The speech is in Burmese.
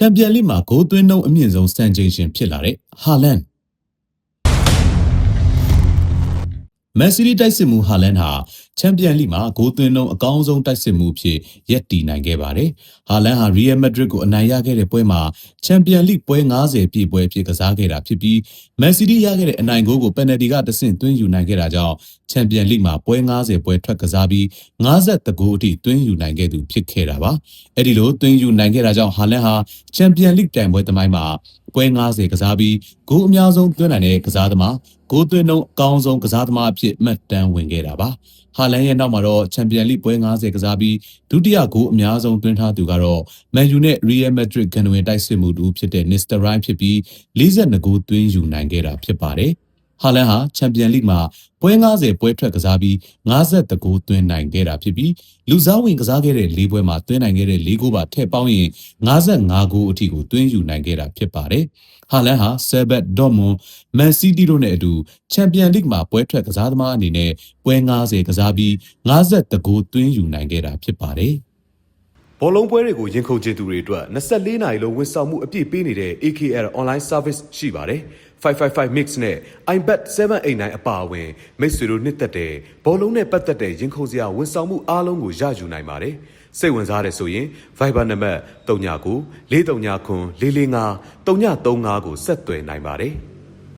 ချန်ပီယံလိမှာဂိုးသွင်းနှုန်းအမြင့်ဆုံးစံချိန်ရှင်ဖြစ်လာတဲ့ဟာလန်မန်စီးတီးတိုက်စစ်မှုဟာလန်ဟာချန်ပီယံလိမှာဂိုးသွင်းနှုန်းအကောင်းဆုံးတိုက်စစ်မှုဖြစ်ရပ်တည်နိုင်ခဲ့ပါတယ်။ဟာလန်ဟာရီယယ်မက်ဒရစ်ကိုအနိုင်ရခဲ့တဲ့ပွဲမှာချန်ပီယံလိပွဲ90ပြည့်ပွဲအဖြစ်ကစားခဲ့တာဖြစ်ပြီးမန်စီးတီးရခဲ့တဲ့အနိုင်ဂိုးကိုပယ်နယ်တီကတဆင့်သွင်းယူနိုင်ခဲ့တာကြောင့်ချန်ပီယံလိမှာပွဲ90ပွဲထွက်ကစားပြီး50ဂိုးအထိသွင်းယူနိုင်ခဲ့သူဖြစ်ခဲ့တာပါ။အဲဒီလိုသွင်းယူနိုင်ခဲ့တာကြောင့်ဟာလန်ဟာချန်ပီယံလိပြိုင်ပွဲသမိုင်းမှာပွဲ90ကစားပြီးဂိုးအများဆုံးသွင်းနိုင်တဲ့ကစားသမားဂိုးသွင်းနှုန်းအကောင်းဆုံးကစားသမားအဖြစ်မှတ်တမ်းဝင်ခဲ့တာပါ။ဟာလန်ရဲ့နောက်မှာတော့ချန်ပီယံလိပွဲ90ကစားပြီးဒုတိယဂိုးအများဆုံးသွင်းထားသူကတော့မန်ယူနဲ့ရီယယ်မက်ဒရစ်ကန်ဝင်တိုက်စစ်မှုတူဖြစ်တဲ့နစ္စတာရိုင်းဖြစ်ပြီး42ဂိုးသွင်းယူနိုင်ခဲ့တာဖြစ်ပါတယ်။ဟာလန်ဟာချန်ပီယံလိမှာပွဲ90ပွဲထွက်ကစားပြီး50ဂိုးသွင်းနိုင်ခဲ့တာဖြစ်ပြီးလူစားဝင်ကစားခဲ့တဲ့၄ပွဲမှာသွင်းနိုင်ခဲ့တဲ့၄ဂိုးပါထည့်ပေါင်းရင်55ဂိုးအထိကိုသွင်းယူနိုင်ခဲ့တာဖြစ်ပါတယ်။ဟာလန်ဟာဆယ်ဘက်ဒေါ့မွန်မန်စီးတီးတို့နဲ့အတူချန်ပီယံလိမှာပွဲထွက်ကစားသမားအနေနဲ့ပွဲ90ကစားပြီး50ဂိုးသွင်းယူနိုင်ခဲ့တာဖြစ်ပါတယ်။ဘောလုံးပွဲတွေကိုရင်ခုန်ခြင်းသူတွေအတွက်24နာရီလုံးဝန်ဆောင်မှုအပြည့်ပေးနေတဲ့ AKL Online Service ရှိပါတယ်။ 555 Mix နဲ့ iBet 789အပါအဝင်မိတ်ဆွေတို့နှစ်သက်တဲ့ဘောလုံးနဲ့ပတ်သက်တဲ့ရင်ခုန်စရာဝန်ဆောင်မှုအားလုံးကိုရယူနိုင်ပါတယ်။စိတ်ဝင်စားတယ်ဆိုရင် Viber နံပါတ်39 439 445 335ကိုဆက်သွယ်နိုင်ပါတယ်။